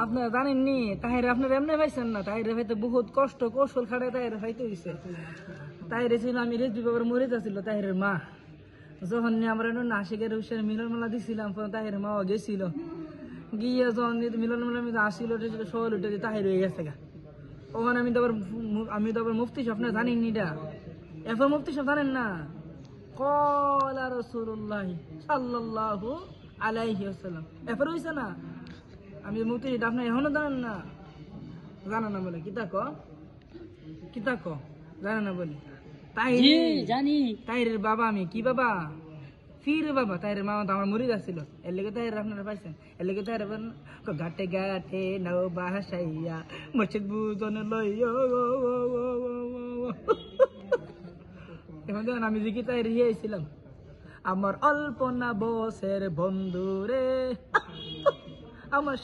আপনারা জানেননি তাহিরে আপনারা এমনি পাইছেন না, তাহিরে ভাইতে বহুত কষ্ট কৌশল খাটায় তাহিরে ভাইতে হয়েছে। তাহিরে ছিল আমি রেজবি বাবার মরে যাচ্ছিল তাহিরের মা, যখন আমরা নাসিকের হুসের মিলন মেলা দিছিলাম তাহিরের মাও গেছিল, গিয়ে যখন মিলন মেলা আসছিল সবাই উঠে তাহির হয়ে গেছে গা। ওখানে আমি তো আবার মুফতি সাহেব না জানিনি এটা, এরপর মুফতি সাহেব জানেন না কলা রাসূলুল্লাহ সাল্লাল্লাহু আলাইহি ওয়াসাল্লাম এরপর হইছে না। আমি মুফতি আপনি এখনো জানেন না, জানেন না বলে কিতা ক জানেন না বলে জানি তাইরের বাবা, আমি কি বাবা ফির বাবা, তাইরের মামা তো আমার মরে যাচ্ছিল, এর লেগে তাইর আপনারা পাইছেন, এর লেগে তাইর ঘাটে ঘাটে নাও বাসাইয়া মসজিদ বুজন লইয়া এখন দেখেন আমি যে কি তাই রিয়েছিলাম, আমার অল্প না বসের বন্ধু রে আমার